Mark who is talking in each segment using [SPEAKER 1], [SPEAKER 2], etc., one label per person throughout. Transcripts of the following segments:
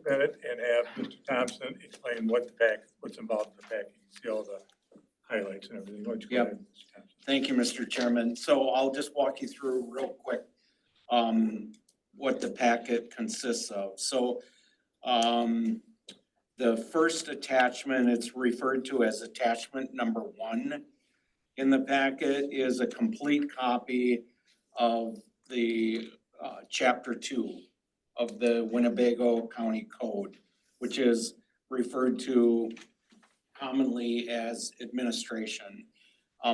[SPEAKER 1] minute and have Mr. Thompson explain what's involved in the packet. See all the highlights and everything. Why don't you go
[SPEAKER 2] Yep.
[SPEAKER 1] ahead, Mr. Thompson?
[SPEAKER 2] Thank you, Mr. Chairman. So I'll just walk you through real quick what the packet consists of. So the first attachment, it's referred to as attachment number 1 in the packet, is a complete copy of the chapter 2 of the Winnebago County Code, which is referred to commonly as administration.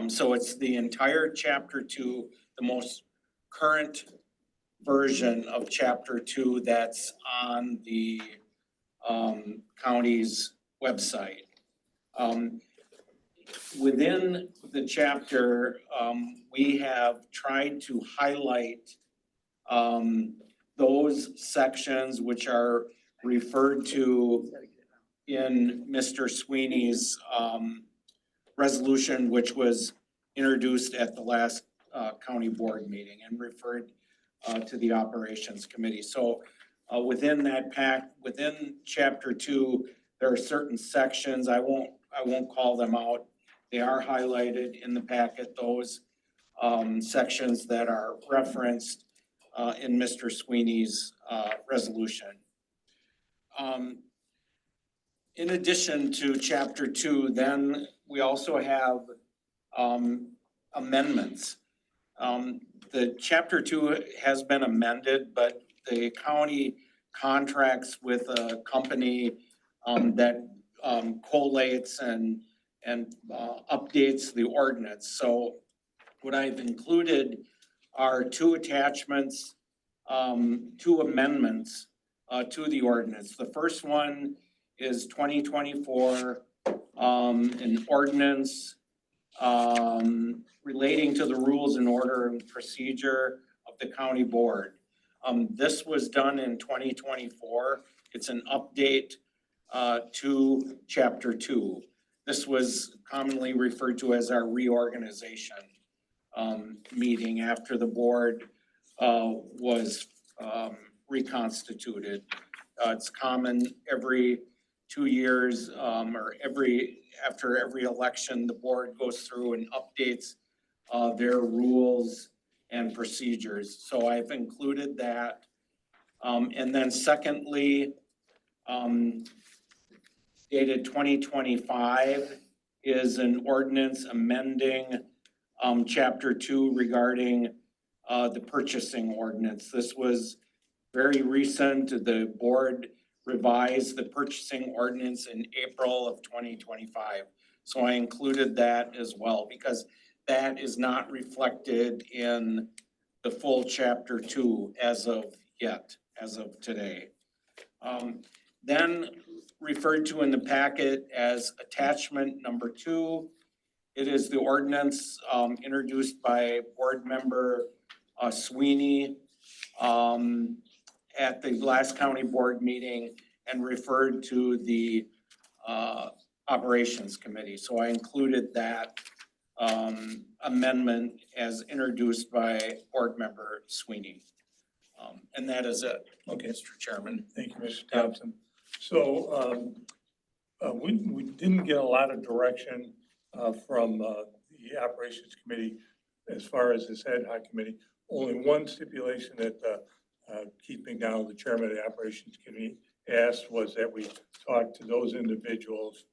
[SPEAKER 2] So it's the entire chapter 2, the most current version of chapter 2 that's on the county's website. Within the chapter, we have tried to highlight those sections which are referred to in Mr. Sweeney's resolution, which was introduced at the last county board meeting and referred to the operations committee. So within that within chapter 2, there are certain sections. I won't call them out. They are highlighted in the packet, those sections that are referenced in Mr. Sweeney's resolution. In addition to chapter 2, then we also have amendments. The chapter 2 has been amended, but the county contracts with a company that collates and updates the ordinance. So what I've included are 2 attachments, 2 amendments to the ordinance. The first one is 2024, an ordinance relating to the rules and order and procedure of the county board. This was done in 2024. It's an update to chapter 2. This was commonly referred to as our reorganization meeting after the board was reconstituted. It's common every 2 years or after every election, the board goes through and updates their rules and procedures. So I've included that. And then secondly, dated 2025 is an ordinance amending chapter 2 regarding the purchasing ordinance. This was very recent. The board revised the purchasing ordinance in April of 2025. So I included that as well because that is not reflected in the full chapter 2 as of today. Then referred to in the packet as attachment number 2, it is the ordinance introduced by board member Sweeney at the last county board meeting and referred to the operations committee. So I included that amendment as introduced by board member Sweeney. And that is it. Okay, Mr. Chairman.
[SPEAKER 1] Thank you, Mr. Thompson. So we didn't get a lot of direction from the operations committee as far as this ad hoc committee. Only one stipulation that keeping down the chairman of the operations committee asked was that we talk to those individuals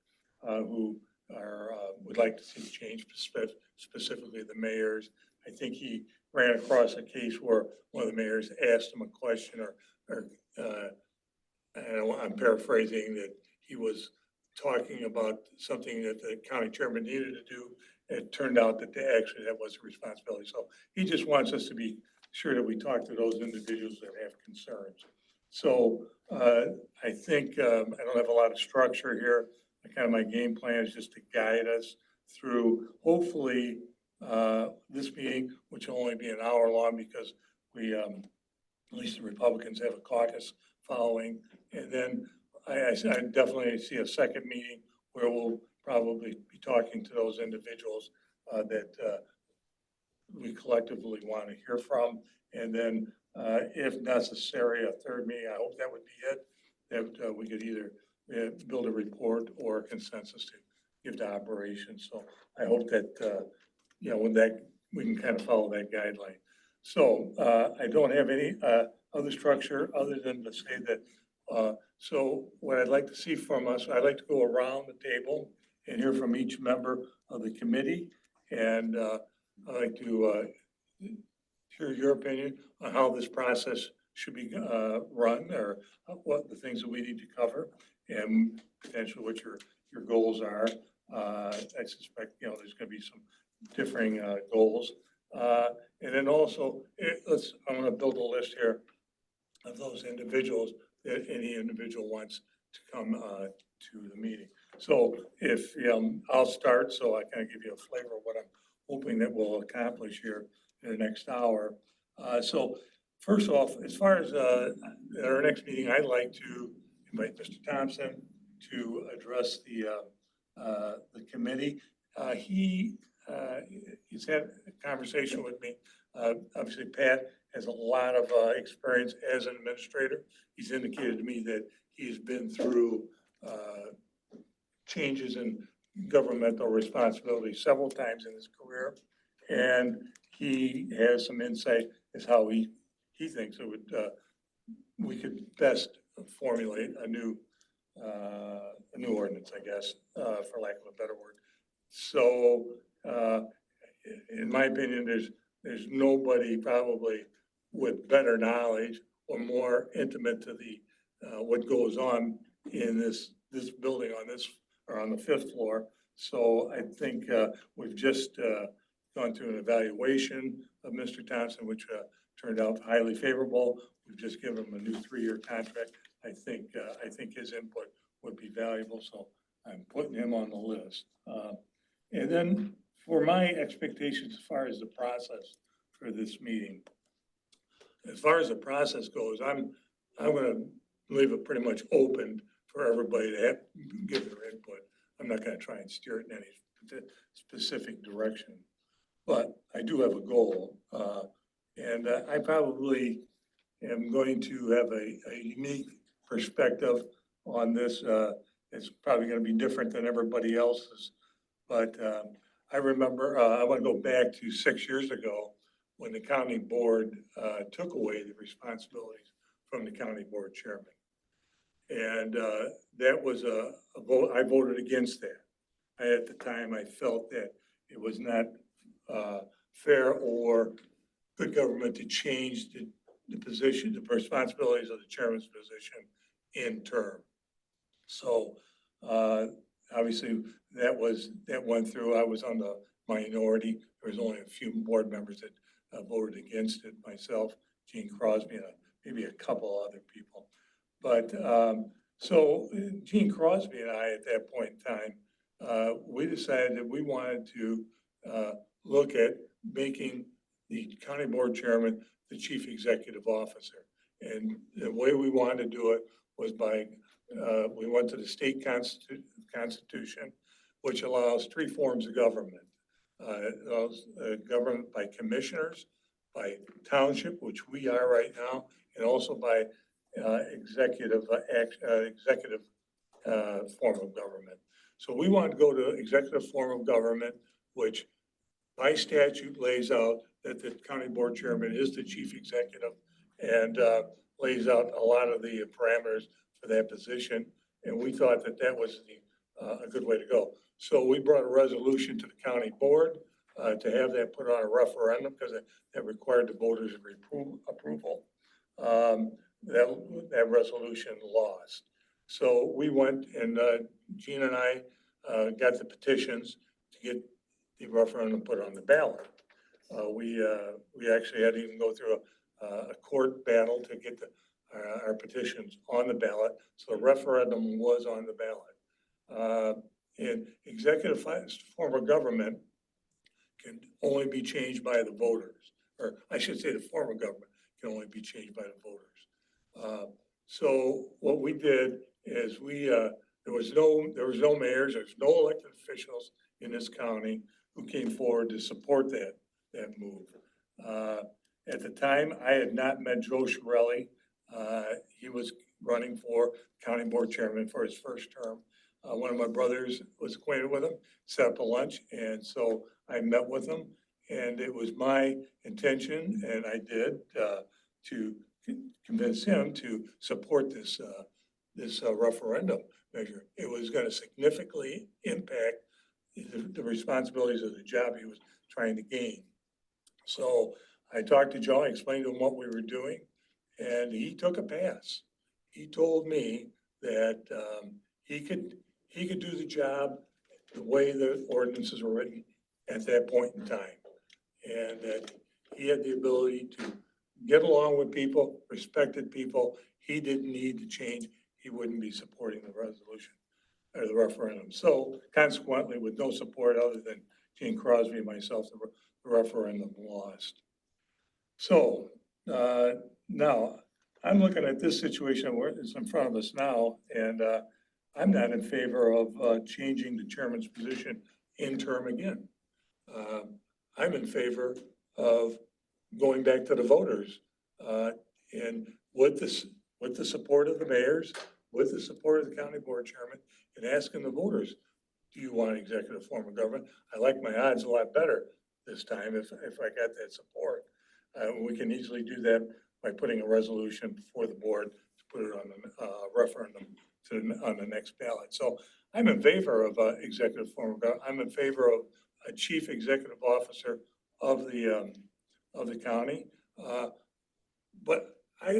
[SPEAKER 1] who are would like to see change, specifically the mayors. I think he ran across a case where one of the mayors asked him a question or I'm paraphrasing, that he was talking about something that the county chairman needed to do. It turned out that that was a responsibility. So he just wants us to be sure that we talk to those individuals that have concerns. So I think I don't have a lot of structure here. Kind of my game plan is just to guide us through, hopefully, this meeting, which will only be an hour long because we, at least the Republicans have a caucus following. And then I definitely see a second meeting where we'll probably be talking to those individuals that we collectively want to hear from. And then if necessary, a third meeting. I hope that would be it. that we could either build a report or a consensus to give to operations. So I hope that, you know, when that, we can kind of follow that guideline. So I don't have any other structure other than to say that, so what I'd like to see from us, I'd like to go around the table and hear from each member of the committee. And I'd like to hear your opinion on how this process should be run, or what the things that we need to cover, and potentially what your goals are. I suspect, you know, there's going to be some differing goals. And then also, I'm going to build a list here of those individuals that any individual wants to come to the meeting. So if, I'll start, so I kind of give you a flavor of what I'm hoping that we'll accomplish here in the next hour. So first off, as far as our next meeting, I'd like to invite Mr. Thompson to address the committee. He's had a conversation with me. Obviously, Pat has a lot of experience as an administrator. He's indicated to me that he's been through changes in governmental responsibility several times in his career. And he has some insight as how he thinks it would, we could best formulate a new ordinance, I guess, for lack of a better word. So, in my opinion, there's nobody probably with better knowledge or more intimate to the what goes on in this building on this, or on the 5th floor. So I think we've just gone through an evaluation of Mr. Thompson, which turned out highly favorable. We've just given him a new 3-year contract. I think his input would be valuable, so I'm putting him on the list. And then for my expectations as far as the process for this meeting, as far as the process goes, I'm going to leave it pretty much open for everybody to give their input. I'm not going to try and steer it in any specific direction, but I do have a goal, and I probably am going to have a unique perspective on this. It's probably going to be different than everybody else's, but I remember, I want to go back to 6 years ago when the county board took away the responsibilities from the county board chairman. And that was a vote, I voted against that. At the time, I felt that it was not fair or good government to change the position, the responsibilities of the chairman's position in term. So obviously that went through. I was on the minority. There was only a few board members that voted against it, myself, Gene Crosby, and maybe a couple other people. But so Gene Crosby and I, at that point in time, we decided that we wanted to look at making the county board chairman the chief executive officer. And the way we wanted to do it was by, we went to the state constitution, which allows 3 forms of government. It allows government by commissioners, by township, which we are right now, and also by executive form of government. So we want to go to executive form of government, which by statute lays out that the county board chairman is the chief executive and lays out a lot of the parameters for that position. And we thought that that was a good way to go. So we brought a resolution to the county board to have that put on a referendum because that required the voters' approval. That resolution lost. So we went and Gene and I got the petitions to get the referendum put on the ballot. We actually had to even go through a court battle to get our petitions on the ballot. So the referendum was on the ballot. And executive form of government can only be changed by the voters, or I should say the form of government can only be changed by the voters. So what we did is there was no mayors, there's no elected officials in this county who came forward to support that move. At the time, I had not met Joe Shirelli. He was running for county board chairman for his first term. One of my brothers was acquainted with him, set up a lunch, and so I met with him. And it was my intention, and I did, to convince him to support this referendum measure. It was going to significantly impact the responsibilities of the job he was trying to gain. So I talked to Joe, I explained to him what we were doing, and he took a pass. He told me that he could do the job the way the ordinances were written at that point in time, and that he had the ability to get along with people, respected people. He didn't need to change. He wouldn't be supporting the resolution or the referendum. So consequently, with no support other than Gene Crosby and myself, the referendum lost. So now I'm looking at this situation where it's in front of us now, and I'm not in favor of changing the chairman's position in term again. I'm in favor of going back to the voters and with the support of the mayors, with the support of the county board chairman, and asking the voters, do you want an executive form of government? I like my odds a lot better this time if I got that support. We can easily do that by putting a resolution before the board to put it on the referendum on the next ballot. So I'm in favor of executive form of government. I'm in favor of a chief executive officer of the county. But I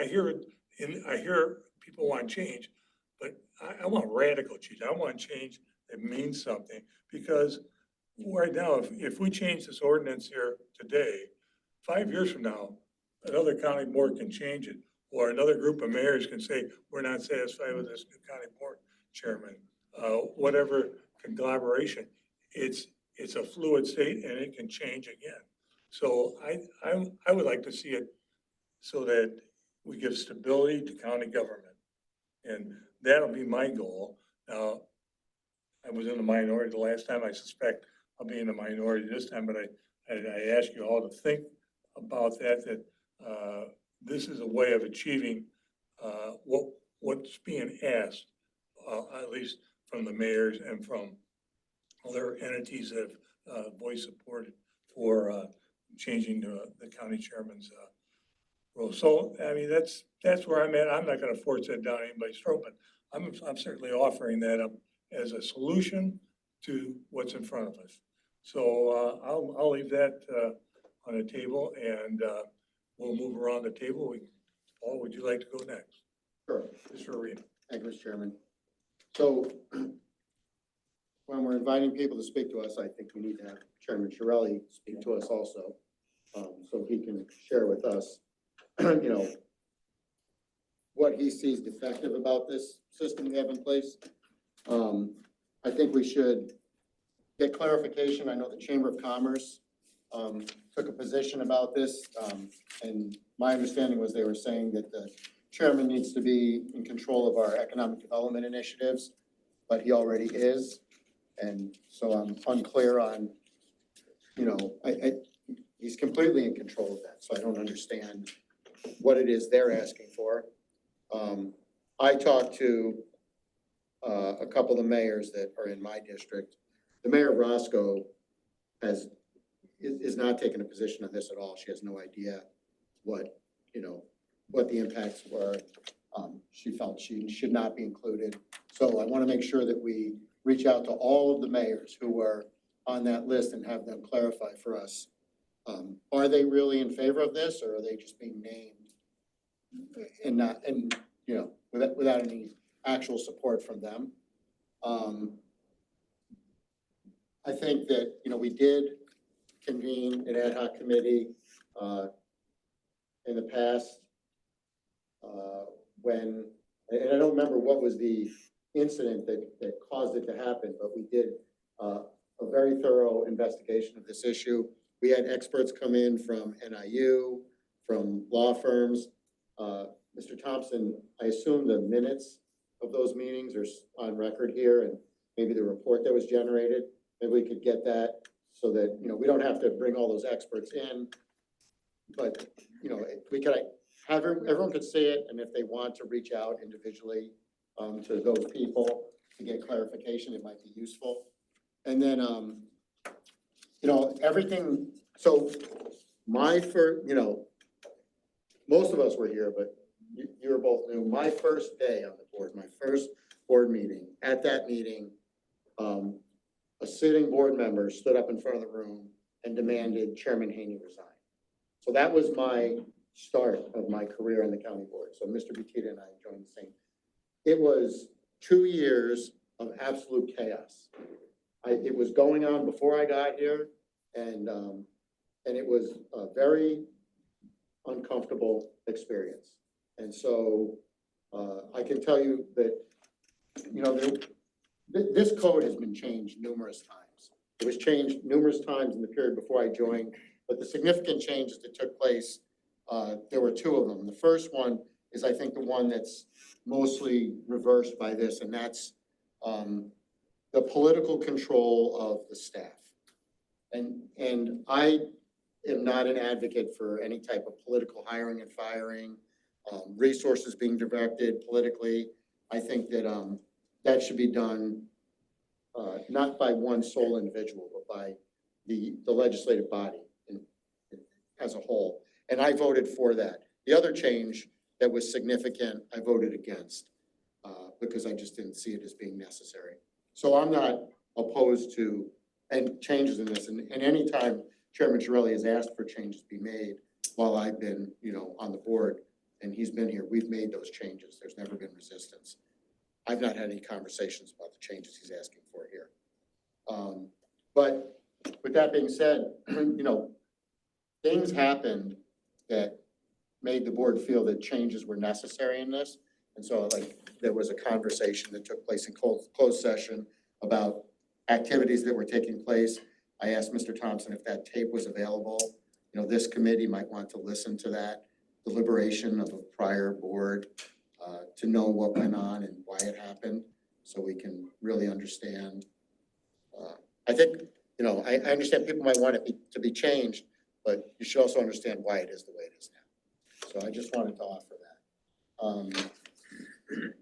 [SPEAKER 1] hear people want change, but I want radical change. I want change that means something, because right now, if we change this ordinance here today, 5 years from now, another county board can change it, or another group of mayors can say, we're not satisfied with this new county board chairman. Whatever conglomeration, it's a fluid state and it can change again. So I would like to see it so that we give stability to county government, and that'll be my goal. Now, I was in the minority the last time. I suspect I'll be in the minority this time, but I ask you all to think about that this is a way of achieving what's being asked, at least from the mayors and from other entities that have voiced support for changing the county chairman's role. So, I mean, that's where I'm at. I'm not gonna force that down anybody's throat, but I'm certainly offering that up as a solution to what's in front of us. So I'll leave that on the table, and we'll move around the table. Paul, would you like to go next?
[SPEAKER 3] Sure.
[SPEAKER 1] Mr. Reed.
[SPEAKER 3] Thank you, Mr. Chairman. So when we're inviting people to speak to us, I think we need to have Chairman Chiarelli speak to us also, so he can share with us, you know, what he sees defective about this system we have in place. I think we should get clarification. I know the Chamber of Commerce took a position about this, and my understanding was they were saying that the chairman needs to be in control of our economic development initiatives, but he already is. And so I'm unclear on, you know, he's completely in control of that. So I don't understand what it is they're asking for. I talked to a couple of the mayors that are in my district. The mayor of Roscoe is not taking a position on this at all. She has no idea what, you know, what the impacts were. She felt she should not be included. So I want to make sure that we reach out to all of the mayors who were on that list and have them clarify for us. Are they really in favor of this, or are they just being named and you know, without any actual support from them? I think that, you know, we did convene an ad hoc committee in the past when, and I don't remember what was the incident that caused it to happen, but we did a very thorough investigation of this issue. We had experts come in from NIU, from law firms. Mr. Thompson, I assume the minutes of those meetings are on record here, and maybe the report that was generated, maybe we could get that so that, you know, we don't have to bring all those experts in, but, you know, we could everyone could see it, and if they want to reach out individually, to those people to get clarification, it might be useful. And then, you know, everything, so my first, you know, most of us were here, but you were both new. My first day on the board, my first board meeting, at that meeting, a sitting board member stood up in front of the room and demanded Chairman Haney resign. So that was my start of my career on the county board. So Mr. Butita and I joined the same. It was 2 years of absolute chaos. It was going on before I got here, and it was a very uncomfortable experience. And so I can tell you that, you know, this code has been changed numerous times. It was changed numerous times in the period before I joined, but the significant changes that took place, there were 2 of them. The first one is, I think, the one that's mostly reversed by this, and that's the political control of the staff. And I am not an advocate for any type of political hiring and firing, resources being directed politically. I think that that should be done not by one sole individual, but by the legislative body as a whole. And I voted for that. The other change that was significant, I voted against because I just didn't see it as being necessary. So I'm not opposed to and changes in this. And any time Chairman Chiarelli has asked for changes be made while I've been, you know, on the board and he's been here, we've made those changes. There's never been resistance. I've not had any conversations about the changes he's asking for here. But with that being said, you know, things happened that made the board feel that changes were necessary in this. And so, like, there was a conversation that took place in closed session about activities that were taking place. I asked Mr. Thompson if that tape was available. You know, this committee might want to listen to that deliberation of a prior board to know what went on and why it happened, so we can really understand. I think, you know, I understand people might want it to be changed, but you should also understand why it is the way it is now. So I just wanted to offer that.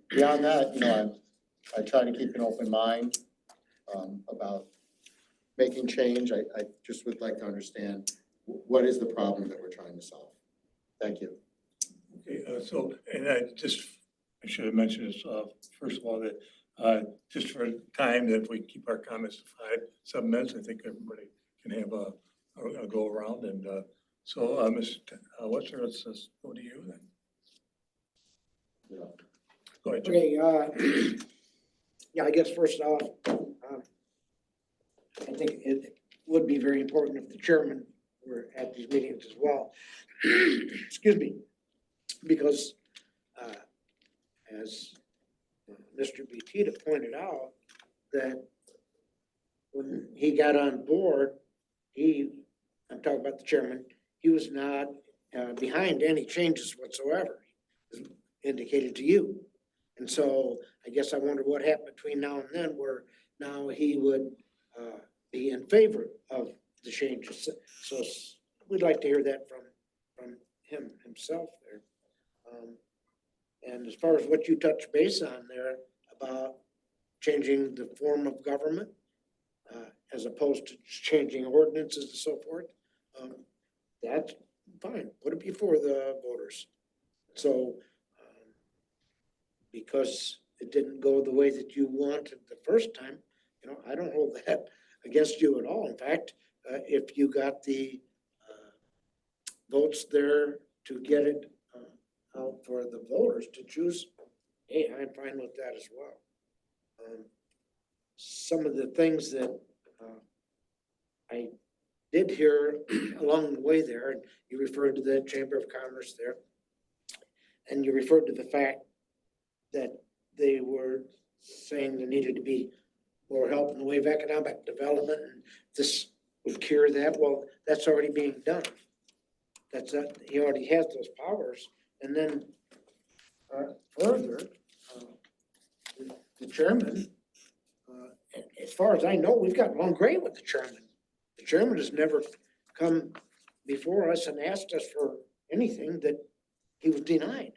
[SPEAKER 3] Beyond that, you know, I try to keep an open mind about making change. I just would like to understand what is the problem that we're trying to solve. Thank you.
[SPEAKER 1] Okay, and I should have mentioned this, first of all, that just for time that we keep our comments to 7 minutes, I think everybody can have a go around. And Mr. Wetzer, let's go to you then.
[SPEAKER 3] Yeah.
[SPEAKER 1] Go ahead, Jim.
[SPEAKER 4] Okay, yeah, I guess first off, I think it would be very important if the chairman were at these meetings as well. Excuse me, because as Mr. Butita pointed out, that when he got on board, I'm talking about the chairman, he was not behind any changes whatsoever, as indicated to you. And so I guess I wonder what happened between now and then, where now he would be in favor of the changes. So we'd like to hear that from him himself there. And as far as what you touched base on there about changing the form of government, as opposed to changing ordinances and so forth, that's fine. Put it before the voters. So because it didn't go the way that you wanted the first time, you know, I don't hold that against you at all. In fact, if you got the votes there to get it out for the voters to choose, hey, I'm fine with that as well. Some of the things that I did hear along the way there, and you referred to the Chamber of Commerce there, and you referred to the fact that they were saying there needed to be more help in the way of economic development, and this would cure that. Well, that's already being done. He already has those powers. And then further, the chairman, as far as I know, we've got along great with the chairman. The chairman has never come before us and asked us for anything that he was denied.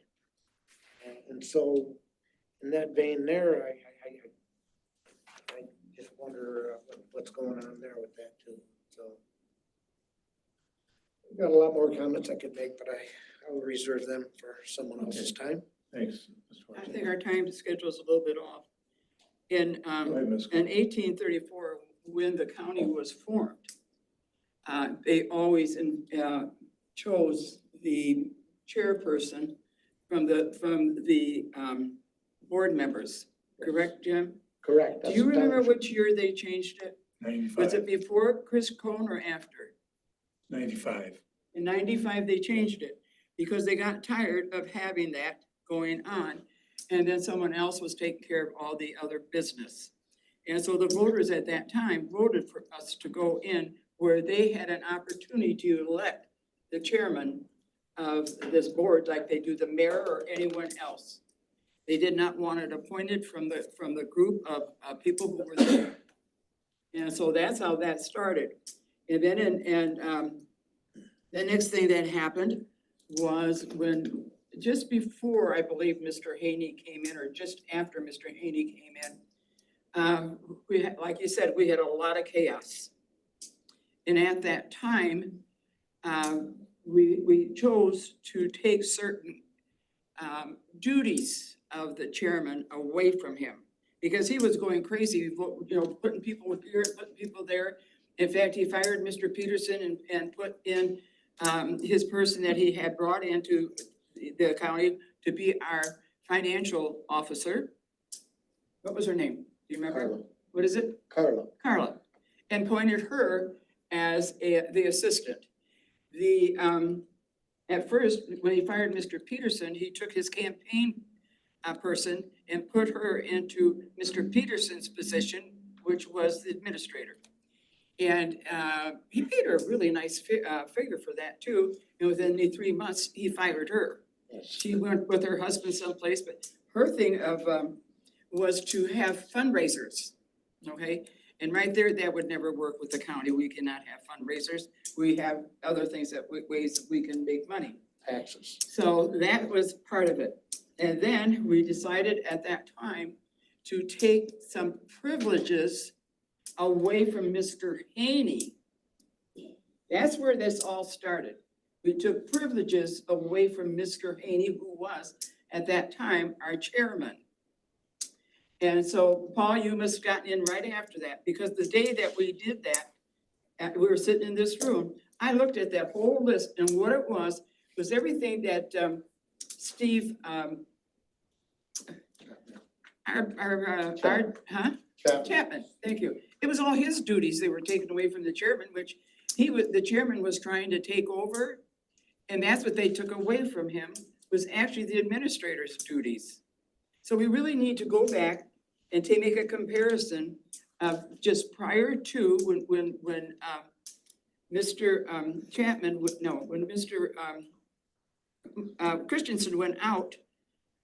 [SPEAKER 4] And so in that vein there, I just wonder what's going on there with that too, so. I've got a lot more comments I could make, but I will reserve them for someone else's time.
[SPEAKER 1] Thanks, Mr.
[SPEAKER 5] I
[SPEAKER 1] Washington.
[SPEAKER 5] think our time schedule is a little bit off. In,
[SPEAKER 1] Go ahead, Ms.
[SPEAKER 5] in 1834, when the county was formed, they always chose the chairperson from the board members, correct, Jim?
[SPEAKER 4] Correct.
[SPEAKER 5] Do
[SPEAKER 4] that's
[SPEAKER 5] you
[SPEAKER 4] the
[SPEAKER 5] remember
[SPEAKER 4] township.
[SPEAKER 5] which year they changed it?
[SPEAKER 1] 95.
[SPEAKER 5] Was it before Chris Cohn or after?
[SPEAKER 1] 95.
[SPEAKER 5] In 95, they changed it because they got tired of having that going on. And then someone else was taking care of all the other business. And so the voters at that time voted for us to go in where they had an opportunity to elect the chairman of this board like they do the mayor or anyone else. They did not want it appointed from the group of people who were there. And so that's how that started. And then, the next thing that happened was when, just before, I believe, Mr. Haney came in, or just after Mr. Haney came in, we had, like you said, we had a lot of chaos. And at that time, we chose to take certain duties of the chairman away from him because he was going crazy, putting people here, putting people there. In fact, he fired Mr. Peterson and put in his person that he had brought into the county to be our financial officer. What was her name? Do you remember?
[SPEAKER 4] Carla.
[SPEAKER 5] What is it? Carla. And pointed her as the assistant. At first, when he fired Mr. Peterson, he took his campaign person and put her into Mr. Peterson's position, which was the administrator. And he paid her a really nice figure for that too. And within the 3 months, he fired her.
[SPEAKER 4] Yes.
[SPEAKER 5] She went with her husband someplace, but her thing was to have fundraisers, okay? And right there, that would never work with the county. We cannot have fundraisers. We have other things ways that we can make money.
[SPEAKER 4] Taxes.
[SPEAKER 5] So that was part of it. And then we decided at that time to take some privileges away from Mr. Haney. That's where this all started. We took privileges away from Mr. Haney, who was at that time our chairman. And so, Paul, you must have gotten in right after that, because the day that we did that, we were sitting in this room, I looked at that whole list, and what it was everything that Steve, Chapman, thank you. It was all his duties they were taken away from the chairman, which the chairman was trying to take over. And that's what they took away from him, was actually the administrator's duties. So we really need to go back and make a comparison of just prior to when Mr. Chapman, when Mr. Christensen went out,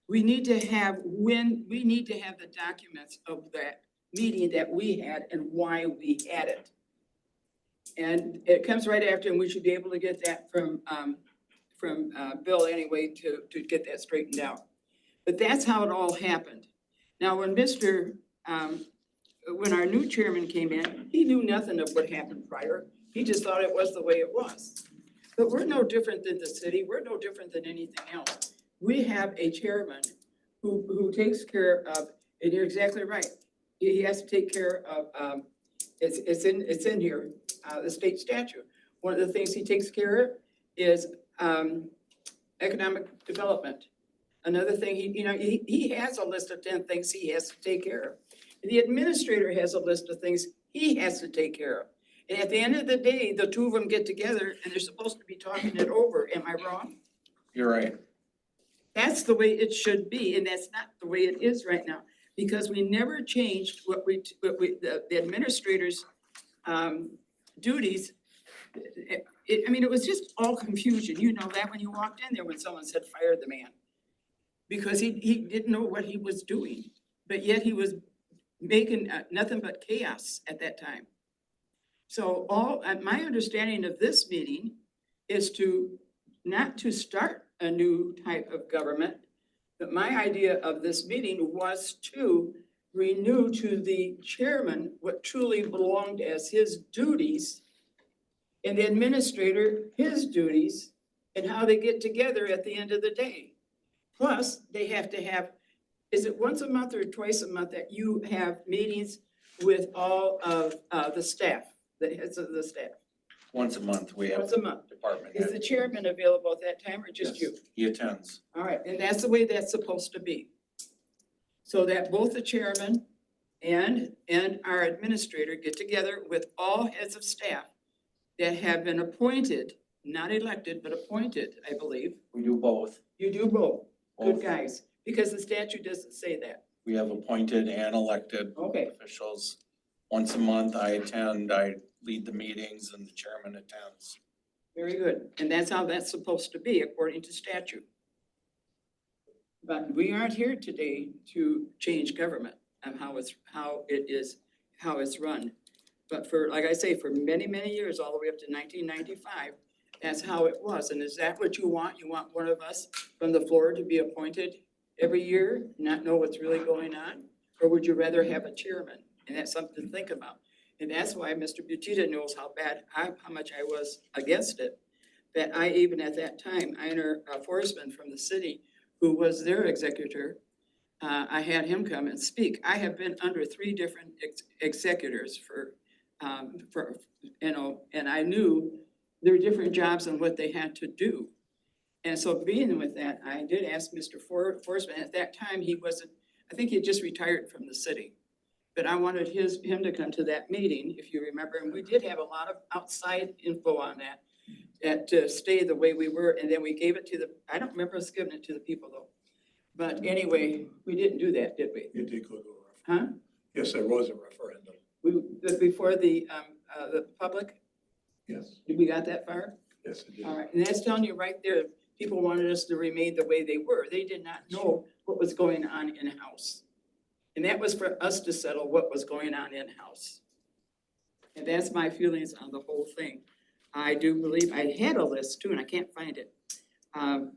[SPEAKER 5] we need to have the documents of that meeting that we had and why we had it. And it comes right after, and we should be able to get that from Bill anyway to get that straightened out. But that's how it all happened. Now, when when our new chairman came in, he knew nothing of what happened prior. He just thought it was the way it was. But we're no different than the city. We're no different than anything else. We have a chairman who takes care of, and you're exactly right. He has to take care of, it's in here, the state statute. One of the things he takes care of is economic development. Another thing, he has a list of 10 things he has to take care of. The administrator has a list of things he has to take care of. And at the end of the day, the two of them get together and they're supposed to be talking it over. Am I wrong?
[SPEAKER 2] You're right.
[SPEAKER 5] That's the way it should be, and that's not the way it is right now, because we never changed the administrator's duties. It was just all confusion. You know that when you walked in there when someone said fire the man, because he didn't know what he was doing, but yet he was making nothing but chaos at that time. So my understanding of this meeting is not to start a new type of government. But my idea of this meeting was to renew to the chairman what truly belonged as his duties, and the administrator his duties, and how they get together at the end of the day. Plus, they have to have, is it once a month or twice a month that you have meetings with all of the staff, the heads of the staff?
[SPEAKER 2] Once a month, we have
[SPEAKER 5] Once a month.
[SPEAKER 2] department
[SPEAKER 5] Is
[SPEAKER 2] head.
[SPEAKER 5] the chairman available at that time or just you?
[SPEAKER 2] He attends.
[SPEAKER 5] All right, and that's the way that's supposed to be. So that both the chairman and our administrator get together with all heads of staff that have been appointed, not elected, but appointed, I believe.
[SPEAKER 2] We do both.
[SPEAKER 5] You do both, good
[SPEAKER 2] Both.
[SPEAKER 5] guys, because the statute doesn't say that.
[SPEAKER 2] We have appointed and elected
[SPEAKER 5] Okay,
[SPEAKER 2] officials. Once a month, I attend, I lead the meetings, and the chairman attends.
[SPEAKER 5] very good. And that's how that's supposed to be according to statute. But we aren't here today to change government and how it's run. But for, like I say, for many, many years, all the way up to 1995, that's how it was. And is that what you want? You want one of us from the floor to be appointed every year, not know what's really going on? Or would you rather have a chairman? And that's something to think about. And that's why Mr. Butita knows how much I was against it. That I, even at that time, Einer Forsman from the city, who was their executor, I had him come and speak. I have been under 3 different executors for, and I knew there were different jobs and what they had to do. And so being with that, I did ask Mr. Forsman, at that time, he wasn't, I think he had just retired from the city. But I wanted him to come to that meeting, if you remember, and we did have a lot of outside info on that to stay the way we were, and then we gave it to I don't remember us giving it to the people though. But anyway, we didn't do that, did we?
[SPEAKER 1] You did go to a referendum.
[SPEAKER 5] Huh?
[SPEAKER 1] Yes, there was a referendum.
[SPEAKER 5] Before the public,
[SPEAKER 1] Yes,
[SPEAKER 5] we got that far?
[SPEAKER 1] yes, it did.
[SPEAKER 5] All right, and that's telling you right there, people wanted us to remain the way they were. They did not know what was going on in-house. And that was for us to settle what was going on in-house. And that's my feelings on the whole thing. I do believe, I had a list too, and I can't find it. In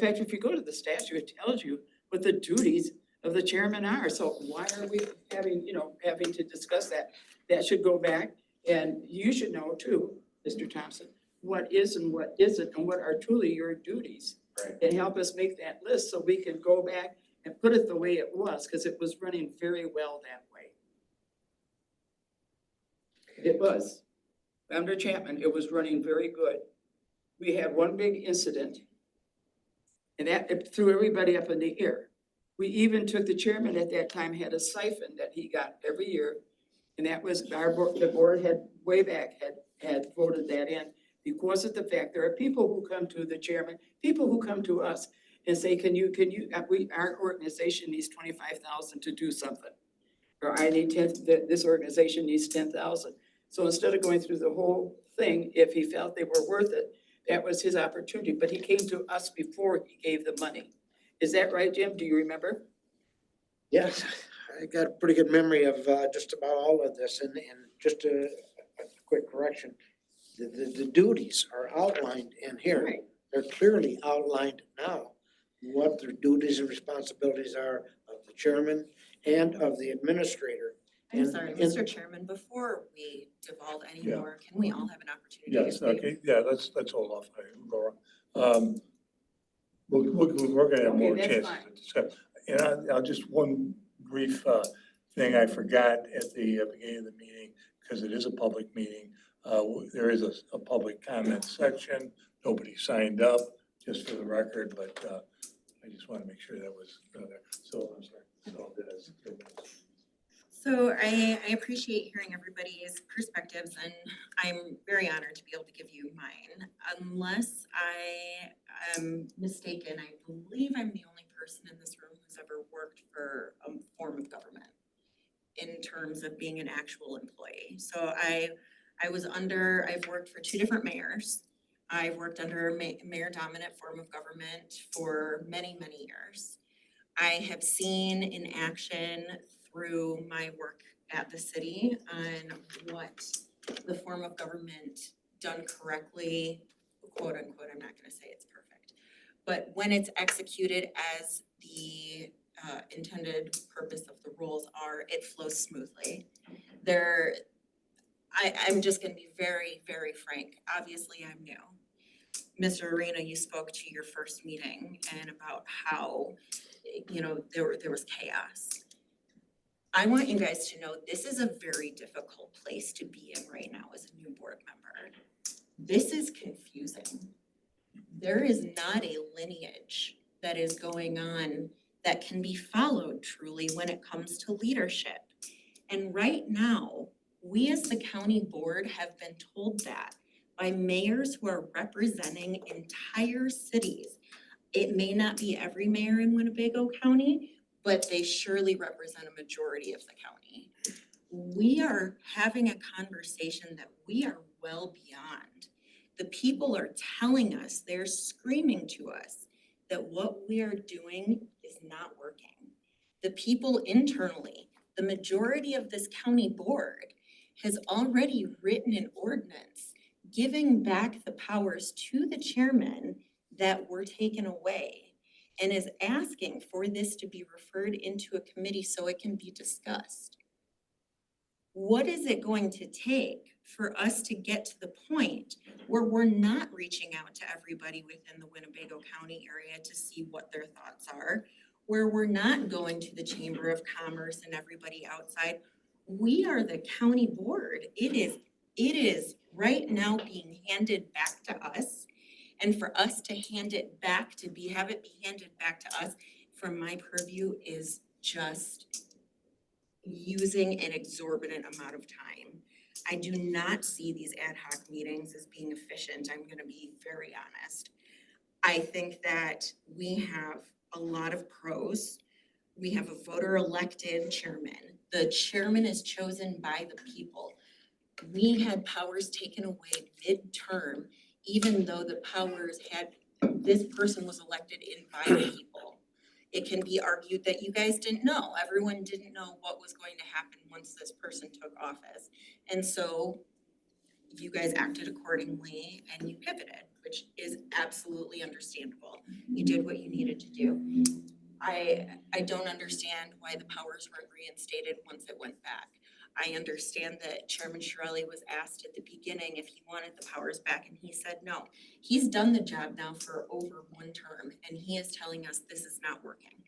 [SPEAKER 5] fact, if you go to the statute, it tells you what the duties of the chairman are. So why are we having to discuss that? That should go back, and you should know too, Mr. Thompson, what is and what isn't, and what are truly your duties.
[SPEAKER 2] Right.
[SPEAKER 5] And help us make that list so we can go back and put it the way it was, because it was running very well that way. It was. Under Chapman, it was running very good. We had one big incident, and that threw everybody up in the air. We even took, the chairman at that time had a siphon that he got every year, and that was the board had way back had voted that in because of the fact there are people who come to the chairman, people who come to us and say, can you, our organization needs 25,000 to do something. Or I need this organization needs 10,000. So instead of going through the whole thing, if he felt they were worth it, that was his opportunity, but he came to us before he gave the money. Is that right, Jim? Do you remember?
[SPEAKER 4] Yes, I got a pretty good memory of just about all of this, and just a quick correction. The duties are outlined in here.
[SPEAKER 5] Right.
[SPEAKER 4] They're clearly outlined now, what their duties and responsibilities are of the chairman and of the administrator.
[SPEAKER 6] I'm
[SPEAKER 4] And-
[SPEAKER 6] sorry,
[SPEAKER 4] and-
[SPEAKER 6] Mr. Chairman, before we devolve any
[SPEAKER 1] Yeah.
[SPEAKER 6] more, can we all have an opportunity to
[SPEAKER 1] Yes,
[SPEAKER 6] speak?
[SPEAKER 1] okay, yeah, let's hold off, Laura. We're gonna have
[SPEAKER 5] Okay,
[SPEAKER 1] more
[SPEAKER 5] that's
[SPEAKER 1] chances
[SPEAKER 5] fine.
[SPEAKER 1] to discuss. And I'll just one brief thing I forgot at the beginning of the meeting, because it is a public meeting. There is a public comment section. Nobody signed up, just for the record, but I just want to make sure that was there. So I'm sorry. So that's.
[SPEAKER 6] So I appreciate hearing everybody's perspectives, and I'm very honored to be able to give you mine. Unless I am mistaken, I believe I'm the only person in this room who's ever worked for a form of government in terms of being an actual employee. So I've worked for 2 different mayors. I've worked under a mayor dominant form of government for many, many years. I have seen in action through my work at the city on what the form of government done correctly quote unquote, I'm not gonna say it's perfect, but when it's executed as the intended purpose of the rules are, it flows smoothly. I'm just gonna be very, very frank. Obviously, I'm new. Mr. Arena, you spoke to your first meeting and about how, there was chaos. I want you guys to know this is a very difficult place to be in right now as a new board member. This is confusing. There is not a lineage that is going on that can be followed truly when it comes to leadership. And right now, we as the county board have been told that by mayors who are representing entire cities. It may not be every mayor in Winnebago County, but they surely represent a majority of the county. We are having a conversation that we are well beyond. The people are telling us, they're screaming to us that what we are doing is not working. The people internally, the majority of this county board has already written an ordinance giving back the powers to the chairman that were taken away and is asking for this to be referred into a committee so it can be discussed. What is it going to take for us to get to the point where we're not reaching out to everybody within the Winnebago County area to see what their thoughts are, where we're not going to the Chamber of Commerce and everybody outside? We are the county board. It is right now being handed back to us. And for us to hand it back, have it be handed back to us, from my purview, is just using an exorbitant amount of time. I do not see these ad hoc meetings as being efficient. I'm gonna be very honest. I think that we have a lot of pros. We have a voter elected chairman. The chairman is chosen by the people. We had powers taken away midterm, even though this person was elected in by the people. It can be argued that you guys didn't know. Everyone didn't know what was going to happen once this person took office. And so you guys acted accordingly and you pivoted, which is absolutely understandable. You did what you needed to do. I don't understand why the powers weren't reinstated once it went back. I understand that Chairman Shirelli was asked at the beginning if he wanted the powers back and he said no. He's done the job now for over one term and he is telling us this is not working.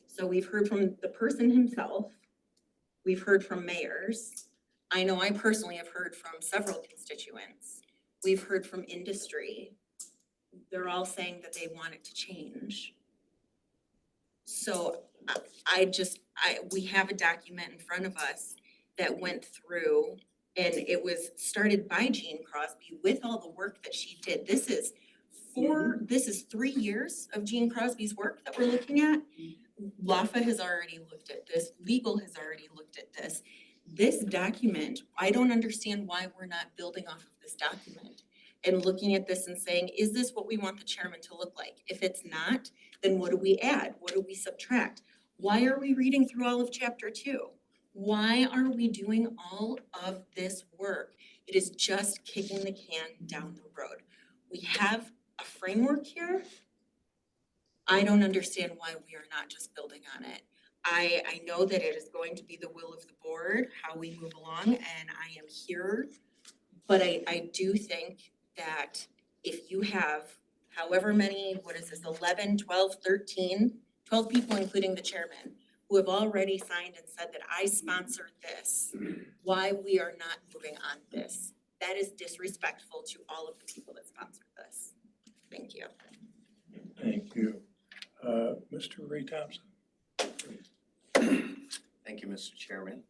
[SPEAKER 6] So we've heard from the person himself. We've heard from mayors. I know I personally have heard from several constituents. We've heard from industry. They're all saying that they want it to change. So we have a document in front of us that went through, and it was started by Jean Crosby with all the work that she did. This is 3 years of Jean Crosby's work that we're looking at. LAFA has already looked at this, legal has already looked at this. This document, I don't understand why we're not building off of this document and looking at this and saying, is this what we want the chairman to look like? If it's not, then what do we add? What do we subtract? Why are we reading through all of chapter 2? Why are we doing all of this work? It is just kicking the can down the road. We have a framework here. I don't understand why we are not just building on it. I know that it is going to be the will of the board, how we move along, and I am here. But I do think that if you have however many, 11, 12, 13, 12 people, including the chairman, who have already signed and said that I sponsored this, why we are not moving on this. That is disrespectful to all of the people that sponsored this. Thank you.
[SPEAKER 1] Thank you. Mr. Ray Thompson.
[SPEAKER 7] Thank you, Mr. Chairman.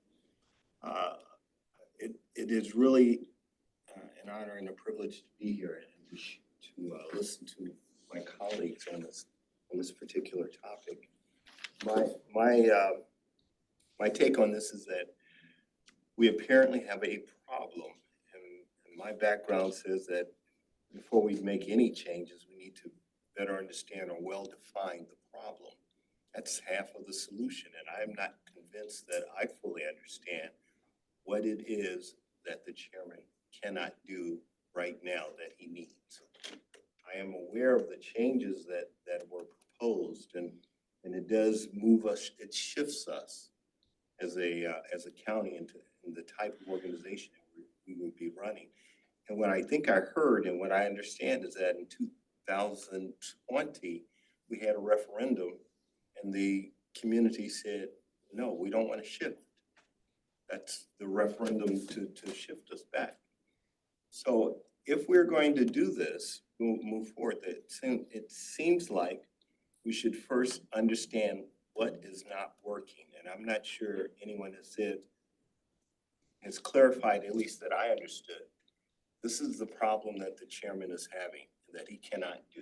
[SPEAKER 7] It is really an honor and a privilege to be here and to listen to my colleagues on this particular topic. My take on this is that we apparently have a problem, and my background says that before we make any changes, we need to better understand or well define the problem. That's half of the solution, and I'm not convinced that I fully understand what it is that the chairman cannot do right now that he needs. I am aware of the changes that were proposed, and it does move us, it shifts us as a county into the type of organization we would be running. And what I think I heard and what I understand is that in 2020, we had a referendum and the community said, no, we don't want to shift. That's the referendum to shift us back. So if we're going to do this, move forward, it seems like we should first understand what is not working. And I'm not sure anyone has clarified, at least that I understood. This is the problem that the chairman is having, that he cannot do.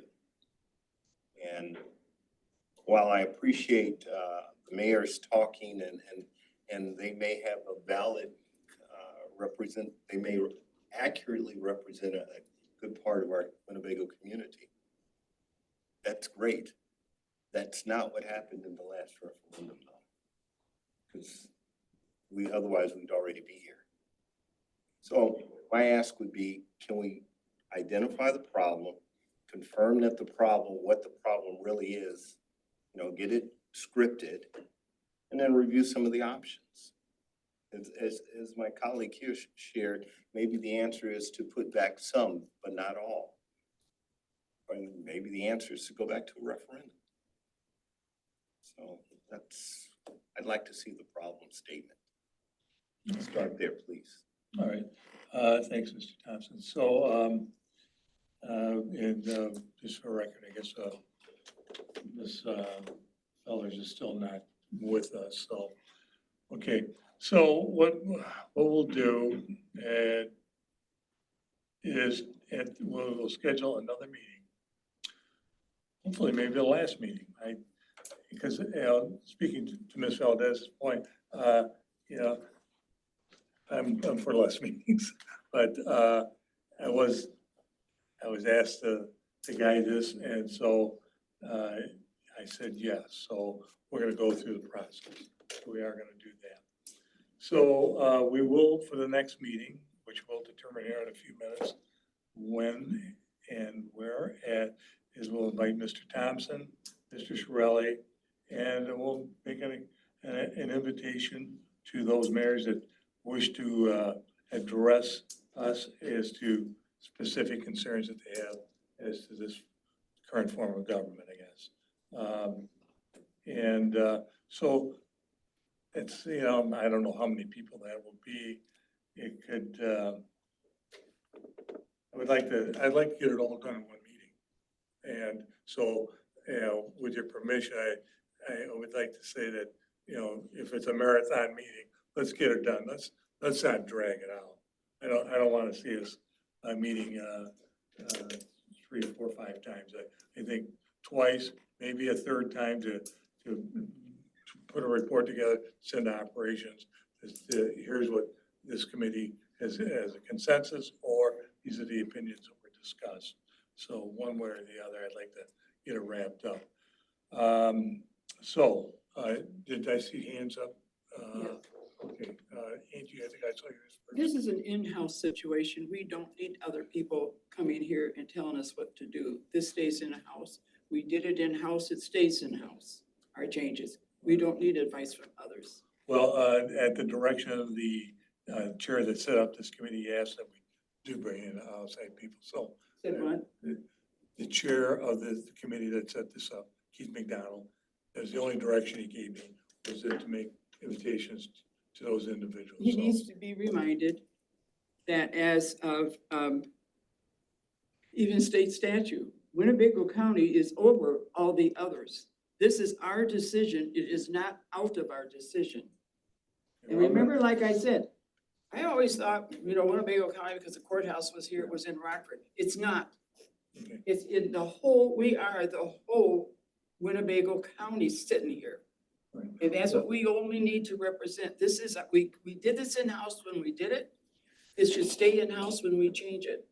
[SPEAKER 7] And while I appreciate the mayors talking and they may have a valid they may accurately represent a good part of our Winnebago community. That's great. That's not what happened in the last referendum though. Because otherwise we'd already be here. So my ask would be, can we identify the problem, confirm that what the problem really is, get it scripted, and then review some of the options. As my colleague here shared, maybe the answer is to put back some, but not all. Or maybe the answer is to go back to a referendum. So I'd like to see the problem statement. Start there, please.
[SPEAKER 1] All right, thanks, Mr. Thompson. So, just for record, I guess, Ms. Fellers is still not with us, so, okay. So what we'll do is we'll schedule another meeting. Hopefully maybe the last meeting, because, speaking to Ms. Valdez's point, I'm for less meetings, but I was asked to guide this, and so I said yes. So we're going to go through the process. We are going to do that. So we will, for the next meeting, which we'll determine here in a few minutes, when and where, we'll invite Mr. Thompson, Mr. Shirelli, and we'll make an invitation to those mayors that wish to address us as to specific concerns that they have as to this current form of government, I guess. So it's, I don't know how many people that will be. It could, I'd like to get it all done in one meeting. And so, with your permission, I would like to say that, if it's a marathon meeting, let's get it done. Let's not drag it out. I don't want to see us meeting 3 or 4 or 5 times. I think twice, maybe a third time to put a report together, send to operations. Here's what this committee has as a consensus, or these are the opinions that were discussed. So one way or the other, I'd like to get it wrapped up. Did I see hands up?
[SPEAKER 5] Yeah.
[SPEAKER 1] Okay, Angie, I think I saw yours first.
[SPEAKER 5] This is an in-house situation. We don't need other people coming here and telling us what to do. This stays in-house. We did it in-house, it stays in-house, our changes. We don't need advice from others.
[SPEAKER 1] Well, at the direction of the chair that set up this committee, he asked that we do bring in outside people. So
[SPEAKER 5] Said what?
[SPEAKER 1] the chair of the committee that set this up, Keith McDonald, that's the only direction he gave me, was to make invitations to those individuals.
[SPEAKER 5] He
[SPEAKER 1] So-
[SPEAKER 5] needs to be reminded that as of even state statute, Winnebago County is over all the others. This is our decision. It is not out of our decision. And remember, like I said, I always thought, Winnebago County, because the courthouse was here, it was in Rockford. It's not.
[SPEAKER 1] Okay.
[SPEAKER 5] It's in the whole, we are the whole Winnebago County sitting here.
[SPEAKER 1] Right.
[SPEAKER 5] And that's what we only need to represent. This is, we did this in-house when we did it. It should stay in-house when we change it.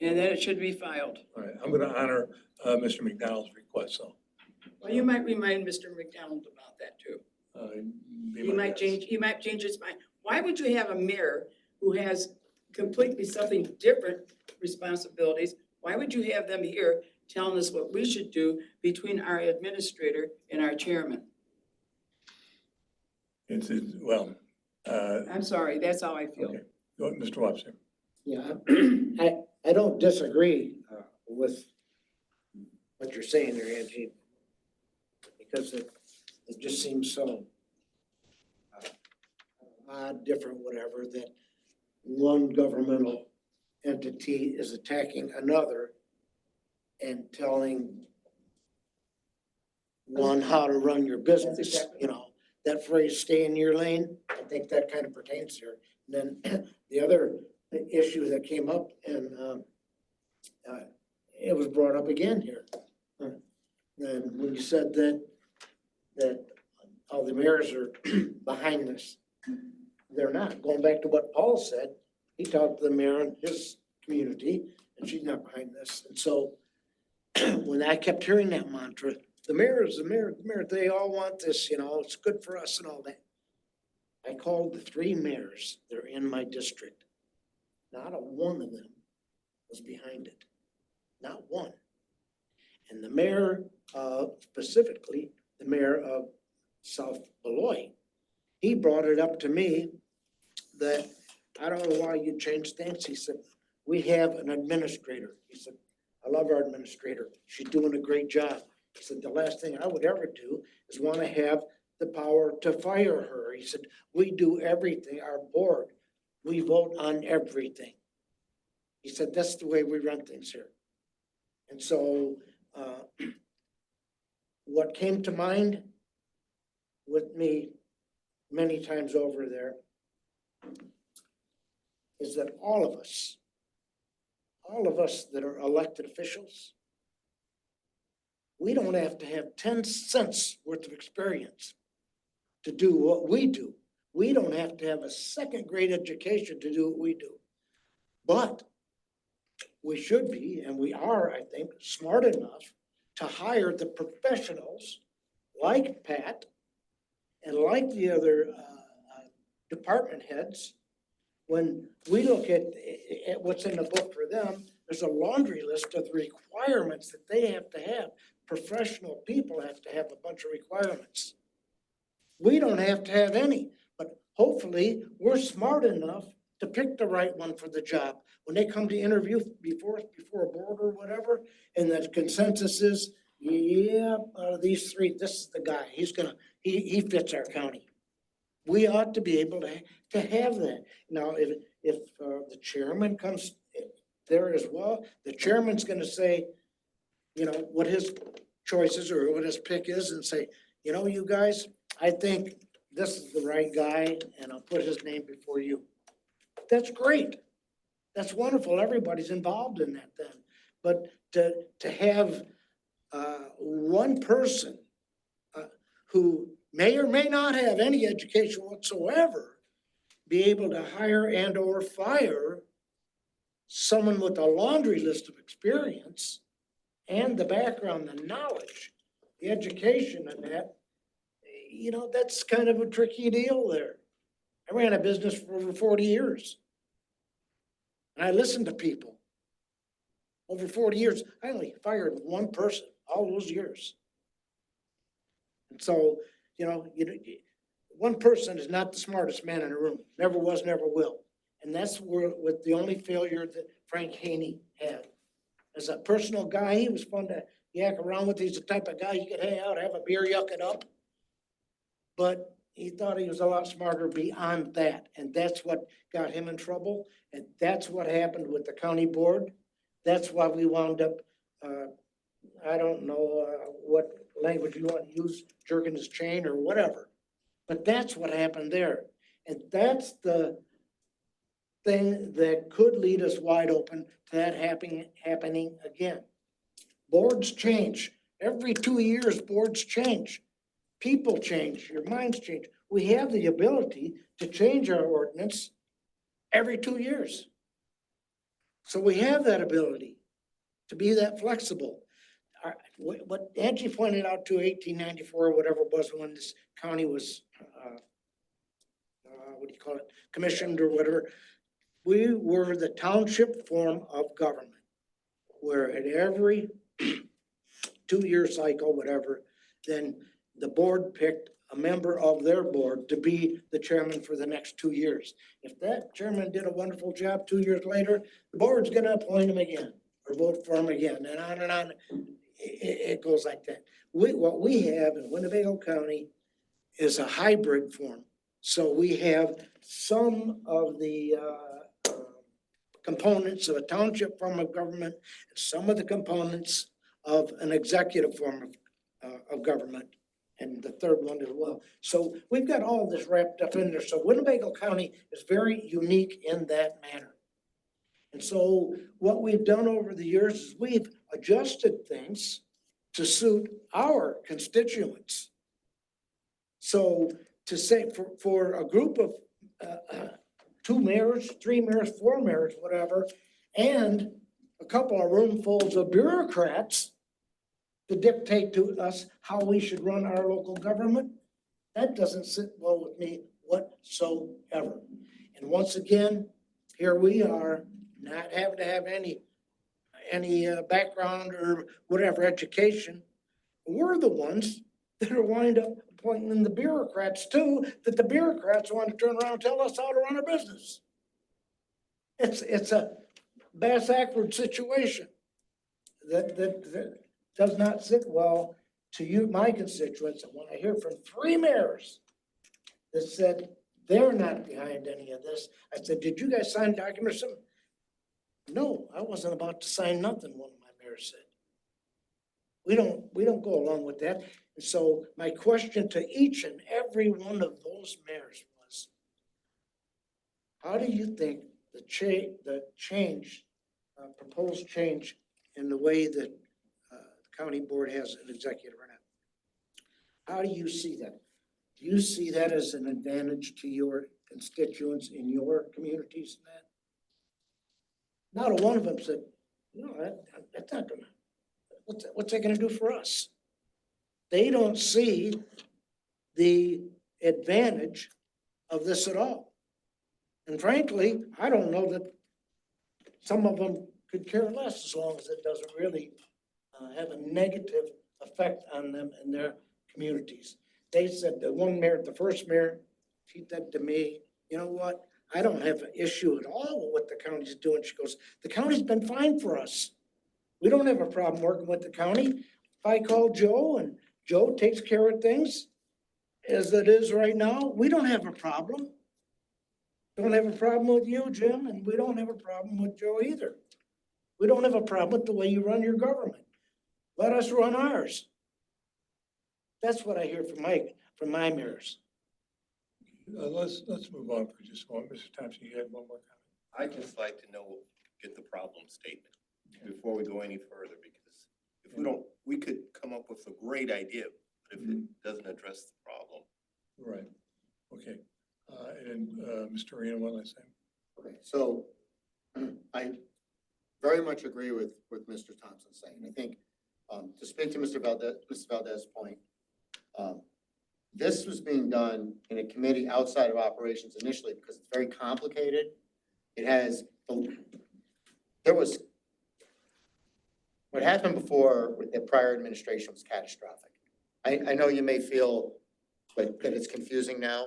[SPEAKER 5] And then it should be filed.
[SPEAKER 1] All right, I'm going to honor Mr. McDonald's request, so.
[SPEAKER 5] Well, you might remind Mr. McDonald about that too. He might change his mind. Why would you have a mayor who has completely something different responsibilities? Why would you have them here telling us what we should do between our administrator and our chairman?
[SPEAKER 1] Well,
[SPEAKER 5] I'm sorry, that's how I feel.
[SPEAKER 1] okay, go ahead, Mr. Webster.
[SPEAKER 4] Yeah, I don't disagree with what you're saying there, Angie, because it just seems so odd, different, whatever, that one governmental entity is attacking another and telling one how to run your business,
[SPEAKER 5] exactly
[SPEAKER 4] you know? That phrase, "stay in your lane," I think that kind of pertains here. And then the other issue that came up, and it was brought up again here. And when you said that all the mayors are behind this, they're not. Going back to what Paul said, he talked to the mayor in his community, and she's not behind this. And so when I kept hearing that mantra, the mayor, they all want this, you know, it's good for us and all that. I called the 3 mayors, they're in my district. Not a one of them was behind it. Not one. And the mayor, specifically, the mayor of South Beloit, he brought it up to me that, I don't know why you changed things. He said, we have an administrator. He said, I love our administrator. She's doing a great job. He said, the last thing I would ever do is want to have the power to fire her. He said, we do everything, our board, we vote on everything. He said, that's the way we run things here. And so, what came to mind with me many times over there is that all of us that are elected officials, we don't have to have 10 cents worth of experience to do what we do. We don't have to have a second-grade education to do what we do. But we should be, and we are, I think, smart enough to hire the professionals like Pat and like the other department heads. When we look at what's in the book for them, there's a laundry list of the requirements that they have to have. Professional people have to have a bunch of requirements. We don't have to have any, but hopefully we're smart enough to pick the right one for the job. When they come to interview before a board or whatever, and the consensus is, yeah, out of these 3, this is the guy. He fits our county. We ought to be able to have that. Now, if the chairman comes there as well, the chairman's gonna say, you know, what his choices or what his pick is and say, you know, you guys, I think this is the right guy and I'll put his name before you. That's great. That's wonderful. Everybody's involved in that then. But to have one person who may or may not have any education whatsoever be able to hire and or fire someone with a laundry list of experience and the background, the knowledge, the education and that, you know, that's kind of a tricky deal there. I ran a business for over 40 years. And I listened to people. Over 40 years, I only fired one person all those years. And so, you know, one person is not the smartest man in the room. Never was, never will. And that's what the only failure that Frank Haney had. As a personal guy, he was fun to yak around with. He's the type of guy you could hang out, have a beer, yuck it up. But he thought he was a lot smarter beyond that. And that's what got him in trouble. And that's what happened with the county board. That's why we wound up, I don't know what language you want to use, jerking his chain or whatever. But that's what happened there. And that's the thing that could lead us wide open to that happening again. Boards change. Every 2 years, boards change. People change, your minds change. We have the ability to change our ordinance every 2 years. So we have that ability to be that flexible. What Angie pointed out to 1894, or whatever it was when this county was, what do you call it, commissioned or whatever, we were the township form of government. where at every 2-year cycle, whatever, then the board picked a member of their board to be the chairman for the next 2 years. If that chairman did a wonderful job 2 years later, the board's gonna appoint him again or vote for him again, and on and on. It goes like that. What we have in Winnebago County is a hybrid form. So we have some of the components of a township form of government, and some of the components of an executive form of government, and the third one as well. So we've got all this wrapped up in there. So Winnebago County is very unique in that manner. And so what we've done over the years is we've adjusted things to suit our constituents. So to say for a group of 2 mayors, 3 mayors, 4 mayors, whatever, and a couple of roomfuls of bureaucrats to dictate to us how we should run our local government, that doesn't sit well with me whatsoever. And once again, here we are, not having to have any background or whatever education. We're the ones that are wind up appointing the bureaucrats too, that the bureaucrats want to turn around and tell us how to run our business. It's a bass-backward situation that does not sit well to you, my constituents. And when I hear from 3 mayors that said they're not behind any of this, I said, did you guys sign documents or something? No, I wasn't about to sign nothing, one of my mayors said. We don't go along with that. And so my question to each and every one of those mayors was, how do you think the proposed change in the way that the county board has an executive right now, how do you see that? Do you see that as an advantage to your constituents in your communities? Not a one of them said, no, that's not gonna, what's that gonna do for us? They don't see the advantage of this at all. And frankly, I don't know that some of them could care less as long as it doesn't really have a negative effect on them and their communities. They said the one mayor, the first mayor, she said to me, you know what? I don't have an issue at all with what the county's doing. She goes, the county's been fine for us. We don't have a problem working with the county. If I call Joe and Joe takes care of things as it is right now, we don't have a problem. Don't have a problem with you, Jim, and we don't have a problem with Joe either. We don't have a problem with the way you run your government. Let us run ours. That's what I hear from my mayors.
[SPEAKER 1] Let's move on for just a moment. Mr. Thompson, you had one more comment?
[SPEAKER 7] I'd just like to get the problem statement before we go any further, because if we don't, we could come up with a great idea, but if it doesn't address the problem.
[SPEAKER 1] Right, okay. And Mr. Arena, one last time.
[SPEAKER 3] Okay, so I very much agree with Mr. Thompson saying. I think to speak to Mr. Valdez's point, this was being done in a committee outside of operations initially because it's very complicated. What happened before with the prior administration was catastrophic. I know you may feel like that it's confusing now.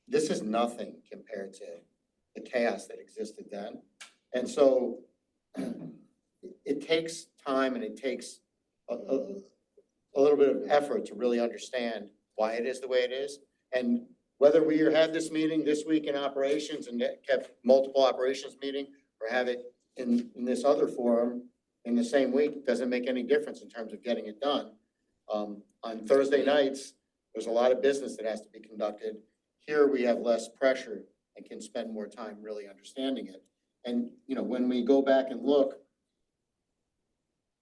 [SPEAKER 3] This is nothing compared to the chaos that existed then. And so it takes time and it takes a little bit of effort to really understand why it is the way it is. And whether we had this meeting this week in operations and kept multiple operations meeting or have it in this other forum in the same week, doesn't make any difference in terms of getting it done. On Thursday nights, there's a lot of business that has to be conducted. Here we have less pressure and can spend more time really understanding it. And, when we go back and look,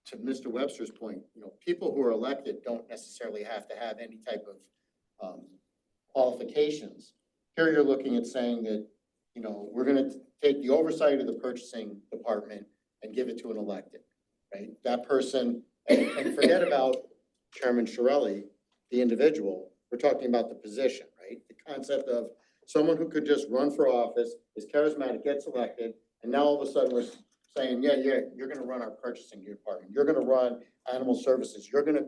[SPEAKER 3] to Mr. Webster's point, people who are elected don't necessarily have to have any type of qualifications. Here you're looking at saying that, we're going to take the oversight of the purchasing department and give it to an elected, right? That person, and forget about Chairman Shirelli, the individual. We're talking about the position, right? The concept of someone who could just run for office, is charismatic, gets elected, and now all of a sudden we're saying, yeah, you're gonna run our purchasing department, you're gonna run animal services, you're gonna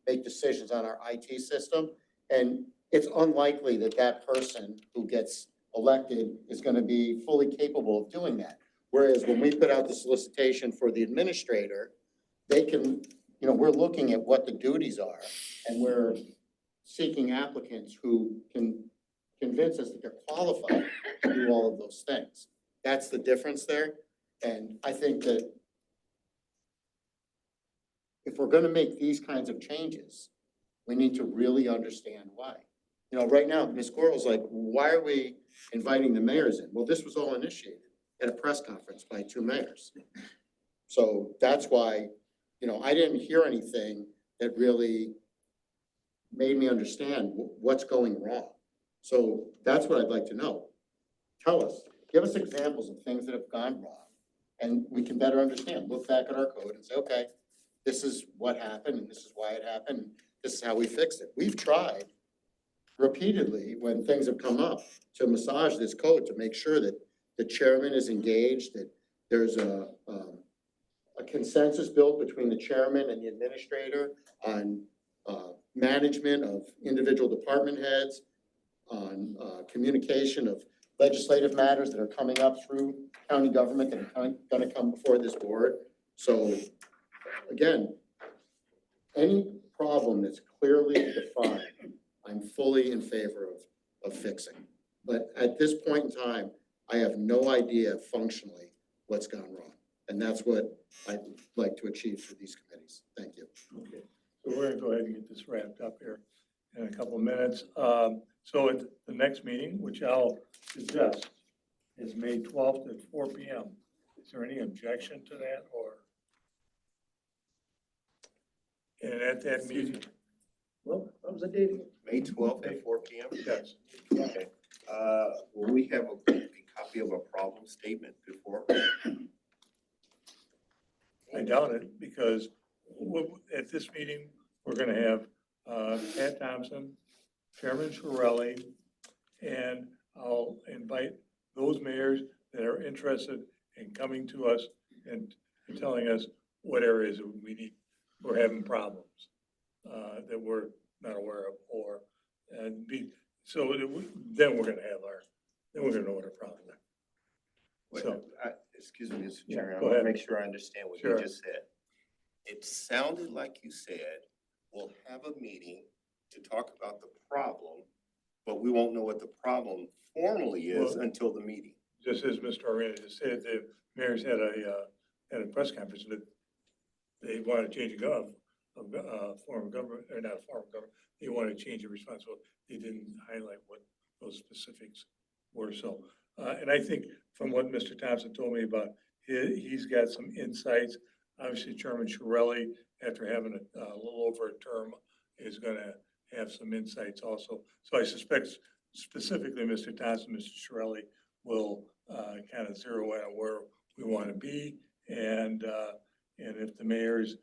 [SPEAKER 3] make decisions on our IT system. And it's unlikely that that person who gets elected is gonna be fully capable of doing that. Whereas when we put out the solicitation for the administrator, they can, we're looking at what the duties are, and we're seeking applicants who can convince us that they're qualified to do all of those things. That's the difference there. And I think that if we're gonna make these kinds of changes, we need to really understand why. Right now, Ms. Gorel's like, why are we inviting the mayors in? Well, this was all initiated at a press conference by 2 mayors. So that's why, I didn't hear anything that really made me understand what's going wrong. So that's what I'd like to know. Tell us, give us examples of things that have gone wrong, and we can better understand. Look back at our code and say, okay, this is what happened, and this is why it happened, and this is how we fixed it. We've tried repeatedly, when things have come up, to massage this code to make sure that the chairman is engaged, that there's a consensus built between the chairman and the administrator on management of individual department heads, on communication of legislative matters that are coming up through county government that are gonna come before this board. So again, any problem that's clearly defined, I'm fully in favor of fixing. But at this point in time, I have no idea functionally what's gone wrong. And that's what I'd like to achieve through these committees. Thank you.
[SPEAKER 1] Okay, so we're gonna go ahead and get this wrapped up here in a couple of minutes. So at the next meeting, which I'll suggest, is May 12th at 4 p.m. Is there any objection to that, or? And at that meeting,
[SPEAKER 4] Well, what was the date again?
[SPEAKER 7] May 12th at 4 p.m.?
[SPEAKER 1] yes,
[SPEAKER 7] Okay. Will we have a copy of a problem statement before?
[SPEAKER 1] I doubt it, because at this meeting, we're gonna have Pat Thompson, Chairman Shirelli, and I'll invite those mayors that are interested in coming to us and telling us what areas we need, we're having problems that we're not aware of, or, and so then we're gonna have then we're gonna know what our problems are. So,
[SPEAKER 7] Excuse me, Mr.
[SPEAKER 1] Yeah,
[SPEAKER 7] Chairman, I
[SPEAKER 1] go
[SPEAKER 7] want to
[SPEAKER 1] ahead.
[SPEAKER 7] make sure I understand what
[SPEAKER 1] Sure.
[SPEAKER 7] you just said. It sounded like you said, we'll have a meeting to talk about the problem, but we won't know what the problem formally is
[SPEAKER 1] Well-
[SPEAKER 7] until the meeting.
[SPEAKER 1] just as Mr. Arena just said, the mayors had a press conference that they want to change a form of government, or not a form of government, they want to change the responsibility. They didn't highlight what those specifics were, so. And I think from what Mr. Thompson told me about, he's got some insights. Obviously, Chairman Shirelli, after having a little over a term, is gonna have some insights also. So I suspect specifically Mr. Thompson, Mr. Shirelli will kind of zero in on where we want to be. And if the mayors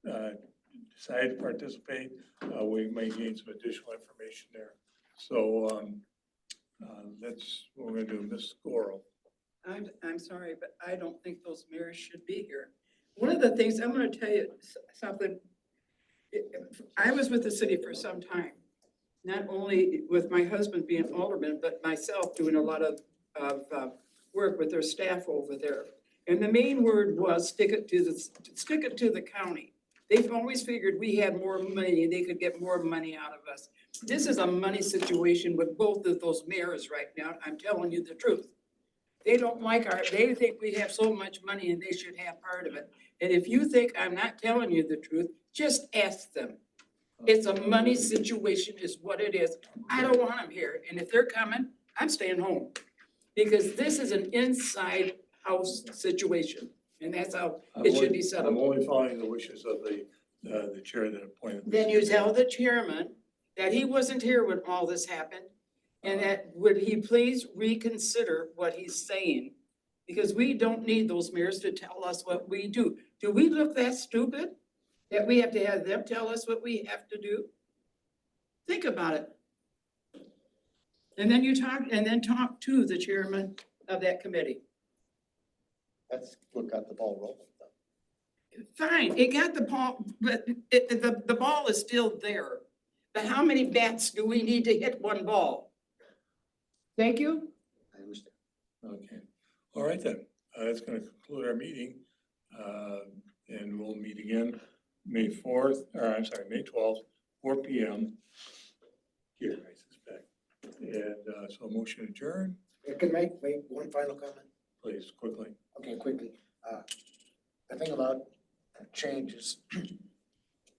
[SPEAKER 1] decide to participate, we may gain some additional information there. So that's what we're gonna do. Ms. Goro.
[SPEAKER 5] I'm sorry, but I don't think those mayors should be here. One of the things, I'm gonna tell you something. I was with the city for some time, not only with my husband being alderman, but myself doing a lot of work with their staff over there. And the main word was stick it to the county. They've always figured we had more money, they could get more money out of us. This is a money situation with both of those mayors right now, I'm telling you the truth. They don't like they think we have so much money and they should have part of it. And if you think I'm not telling you the truth, just ask them. It's a money situation is what it is. I don't want them here, and if they're coming, I'm staying home. Because this is an inside house situation, and that's how it should be
[SPEAKER 1] I'm
[SPEAKER 5] settled.
[SPEAKER 1] only following the wishes of the chair that appointed.
[SPEAKER 5] Then you tell the chairman that he wasn't here when all this happened, and that would he please reconsider what he's saying? Because we don't need those mayors to tell us what we do. Do we look that stupid? That we have to have them tell us what we have to do? Think about it. And then talk to the chairman of that committee.
[SPEAKER 3] That's what got the ball rolling.
[SPEAKER 5] Fine, it got the ball, but the ball is still there. But how many bats do we need to hit one ball? Thank you.
[SPEAKER 3] I understand.
[SPEAKER 1] Okay, all right then, that's gonna conclude our meeting. And we'll meet again May 4th, or I'm sorry, May 12th, 4 PM. Here, I suspect. And so motion adjourned,
[SPEAKER 4] I can make one final comment.
[SPEAKER 1] please, quickly.
[SPEAKER 4] Okay, quickly. The thing about changes,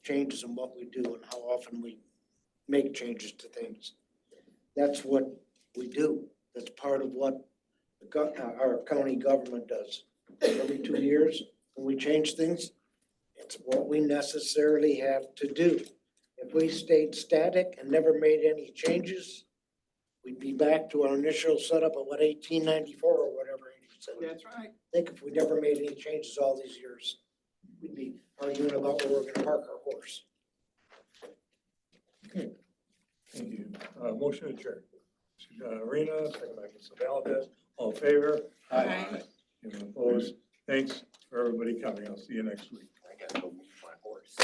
[SPEAKER 4] changes in what we do and how often we make changes to things. That's what we do. That's part of what our county government does. Every 2 years, when we change things, it's what we necessarily have to do. If we stayed static and never made any changes, we'd be back to our initial setup of 1894 or whatever.
[SPEAKER 5] That's right.
[SPEAKER 4] Think if we never made any changes all these years, we'd be arguing about where we're gonna park our horse.
[SPEAKER 1] Okay, thank you. Motion adjourned. Arena, second by Mr. Valdez, all in favor?
[SPEAKER 6] Aye.
[SPEAKER 1] Anyone opposed? Thanks for everybody coming. I'll see you next week.
[SPEAKER 7] I gotta go move my horse.